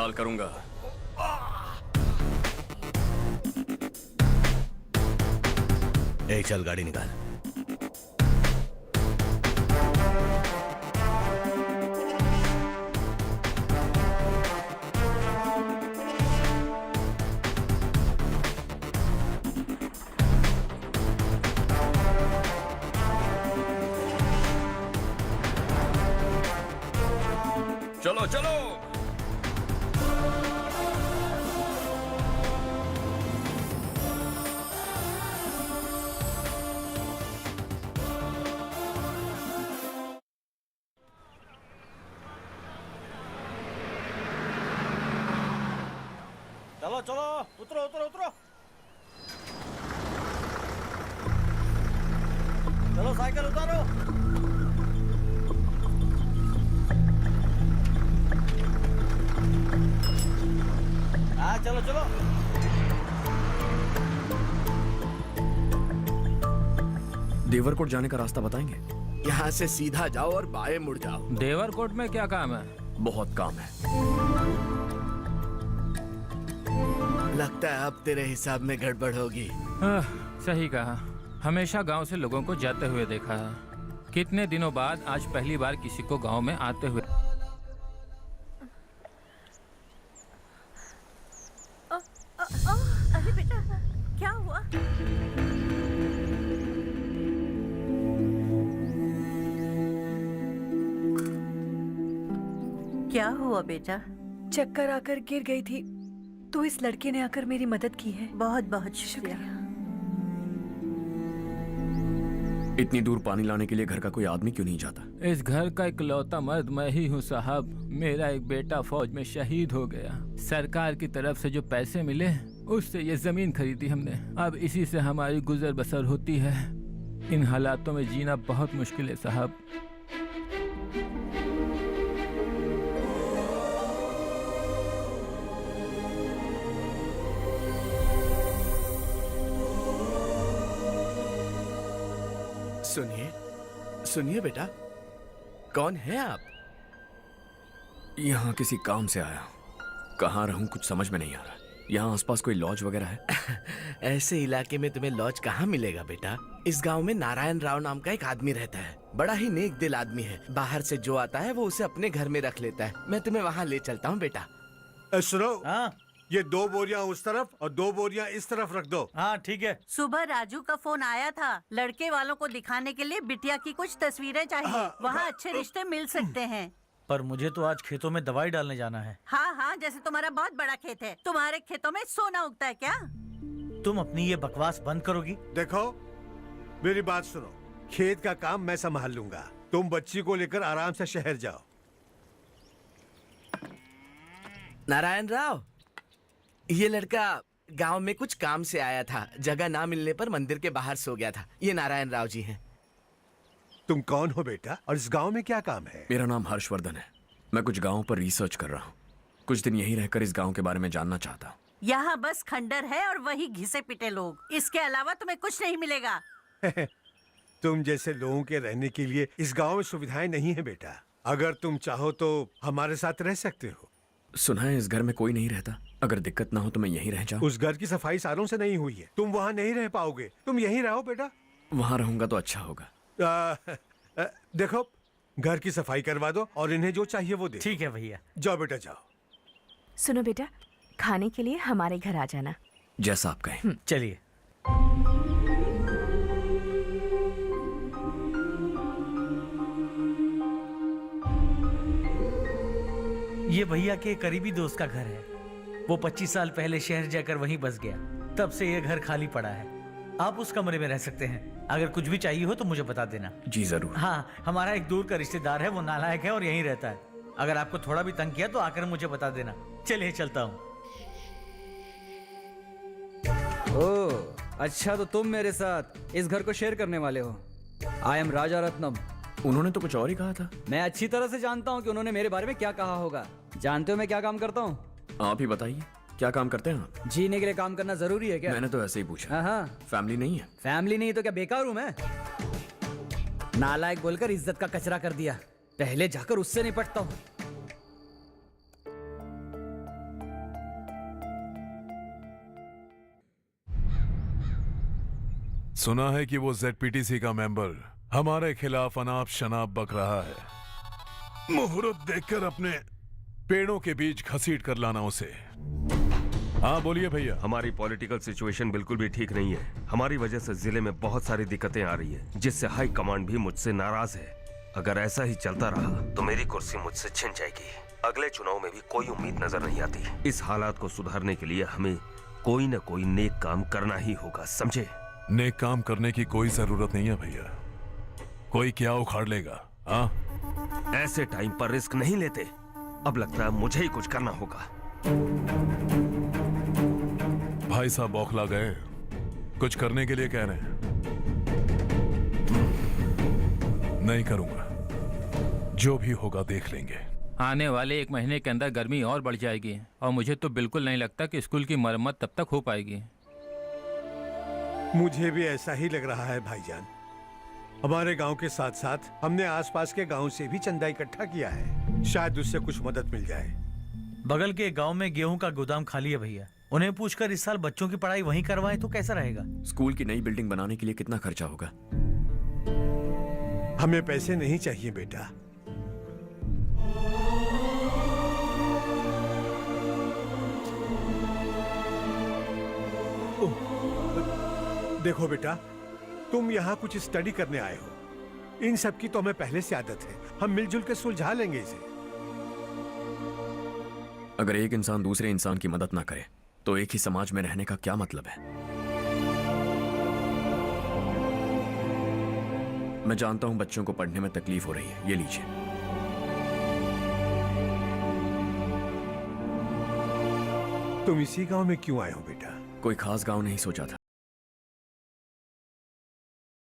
हाल करूंगा। चल गाड़ी निकाल। चलो चलो। चलो चलो, उतरो उतरो उतरो। चलो साइकिल उतारो। हाँ चलो चलो। देवरकोट जाने का रास्ता बताएंगे? यहाँ से सीधा जाओ और बाएं मुड़ जाओ। देवरकोट में क्या काम है? बहुत काम है। लगता है अब तेरे हिसाब में गड़बड़ होगी। सही कहा। हमेशा गांव से लोगों को जाते हुए देखा है, कितने दिनों बाद आज पहली बार किसी को गांव में आते हुए। अरे बेटा, क्या हुआ? क्या हुआ बेटा? चक्कर आकर गिर गई थी, तो इस लड़के ने आकर मेरी मदद की है। बहुत बहुत शुक्रिया। इतनी दूर पानी लाने के लिए घर का कोई आदमी क्यों नहीं जाता? इस घर का इकलौता मर्द मैं ही हूँ साहब। मेरा एक बेटा फौज में शहीद हो गया। सरकार की तरफ से जो पैसे मिले उससे ये जमीन खरीदी हमने। अब इसी से हमारी गुजर बसर होती है। इन हालातों में जीना बहुत मुश्किल है साहब। सुनिए सुनिए बेटा, कौन है आप? यहाँ किसी काम से आया हूँ। कहाँ रहूँ कुछ समझ में नहीं आ रहा। यहाँ आसपास कोई लॉज वगैरह है? ऐसे इलाके में तुम्हें लॉज कहाँ मिलेगा बेटा? इस गांव में नारायण राव नाम का एक आदमी रहता है। बड़ा ही नेक दिल आदमी है। बाहर से जो आता है वो उसे अपने घर में रख लेता है। मैं तुम्हें वहाँ ले चलता हूँ बेटा। सुनो, हाँ ये 2 बोरियां उस तरफ और 2 बोरियां इस तरफ रख दो। हाँ ठीक है। सुबह राजू का फोन आया था। लड़के वालों को दिखाने के लिए बिटिया की कुछ तस्वीरें चाहिए। वहाँ अच्छे रिश्ते मिल सकते हैं। पर मुझे तो आज खेतों में दवाई डालने जाना है। हाँ हाँ, जैसे तुम्हारा बहुत बड़ा खेत है। तुम्हारे खेतों में सोना उगता है क्या? तुम अपनी ये बकवास बंद करोगी? देखो, मेरी बात सुनो। खेत का काम मैं संभाल लूंगा। तुम बच्ची को लेकर आराम से शहर जाओ। नारायण राव, ये लड़का गांव में कुछ काम से आया था। जगह ना मिलने पर मंदिर के बाहर सो गया था। ये नारायण राव जी हैं। तुम कौन हो बेटा, और इस गांव में क्या काम है? मेरा नाम हर्षवर्धन है। मैं कुछ गाँव पर रिसर्च कर रहा हूँ। कुछ दिन यहीं रहकर इस गाँव के बारे में जानना चाहता हूँ। यहाँ बस खंडर है और वही घिसे पिटे लोग। इसके अलावा तुम्हें कुछ नहीं मिलेगा। तुम जैसे लोगों के रहने के लिए इस गांव में सुविधाएं नहीं है बेटा। अगर तुम चाहो तो हमारे साथ रह सकते हो। सुना है इस घर में कोई नहीं रहता। अगर दिक्कत ना हो तो मैं यहीं रह जाऊँ। उस घर की सफाई सालों से नहीं हुई है। तुम वहाँ नहीं रह पाओगे। तुम यहीं रहो बेटा। वहाँ रहूंगा तो अच्छा होगा। देखो, घर की सफाई करवा दो और इन्हें जो चाहिए वो दे। ठीक है भैया। जाओ बेटा जाओ। सुनो बेटा, खाने के लिए हमारे घर आ जाना। जैसा आप कहें। चलिए। ये भैया के करीबी दोस्त का घर है। वो 25 साल पहले शहर जाकर वहीं बस गया। तब से ये घर खाली पड़ा है। आप उस कमरे में रह सकते हैं। अगर कुछ भी चाहिए हो तो मुझे बता देना। जी जरूर। हाँ, हमारा एक दूर का रिश्तेदार है। वो नालायक है और यहीं रहता है। अगर आपको थोड़ा भी तंग किया तो आकर मुझे बता देना। चलिए चलता हूँ। ओह अच्छा, तो तुम मेरे साथ इस घर को शेयर करने वाले हो। आई एम राजा रत्नम। उन्होंने तो कुछ और ही कहा था। मैं अच्छी तरह से जानता हूँ कि उन्होंने मेरे बारे में क्या कहा होगा। जानते हो मैं क्या काम करता हूँ? आप ही बताइए, क्या काम करते हैं आप? जीने के लिए काम करना जरूरी है क्या? मैंने तो ऐसे ही पूछा। हाँ हाँ। फैमिली नहीं है? फैमिली नहीं तो क्या बेकार हूँ मैं? नालायक बोलकर इज्जत का कचरा कर दिया। पहले जाकर उससे निपटता हूँ। सुना है कि वो ZPTC का मेंबर हमारे खिलाफ अनाप शनाप बक रहा है। मुहूर्त देखकर अपने पेड़ों के बीच घसीट कर लाना उसे। हाँ बोलिए भैया। हमारी पॉलिटिकल सिचुएशन बिल्कुल भी ठीक नहीं है। हमारी वजह से जिले में बहुत सारी दिक्कतें आ रही है, जिससे हाई कमांड भी मुझसे नाराज है। अगर ऐसा ही चलता रहा तो मेरी कुर्सी मुझसे छिन जाएगी। अगले चुनाव में भी कोई उम्मीद नजर नहीं आती। इस हालात को सुधारने के लिए हमें कोई न कोई नेक काम करना ही होगा, समझे? नेक काम करने की कोई जरूरत नहीं है भैया। कोई क्या उखाड़ लेगा? हाँ, ऐसे टाइम पर रिस्क नहीं लेते। अब लगता है मुझे ही कुछ करना होगा। भाई साहब बौखला गए, कुछ करने के लिए कह रहे हैं। नहीं करूंगा, जो भी होगा देख लेंगे। आने वाले 1 महीने के अंदर गर्मी और बढ़ जाएगी और मुझे तो बिल्कुल नहीं लगता कि स्कूल की मरम्मत तब तक हो पाएगी। मुझे भी ऐसा ही लग रहा है भाईजान। हमारे गांव के साथ साथ हमने आसपास के गांव से भी चंदा इकट्ठा किया है, शायद उससे कुछ मदद मिल जाए। बगल के गांव में गेहूं का गोदाम खाली है भैया, उन्हें पूछकर इस साल बच्चों की पढ़ाई वहीं करवाएं तो कैसा रहेगा? स्कूल की नई बिल्डिंग बनाने के लिए कितना खर्चा होगा? हमें पैसे नहीं चाहिए बेटा। देखो बेटा, तुम यहाँ कुछ स्टडी करने आए हो। इन सब की तो हमें पहले से आदत है। हम मिलजुल के सुलझा लेंगे इसे। अगर एक इंसान दूसरे इंसान की मदद ना करे तो एक ही समाज में रहने का क्या मतलब है? मैं जानता हूं बच्चों को पढ़ने में तकलीफ हो रही है, ये लीजिए। तुम इसी गांव में क्यों आए हो बेटा? कोई खास गांव नहीं सोचा था,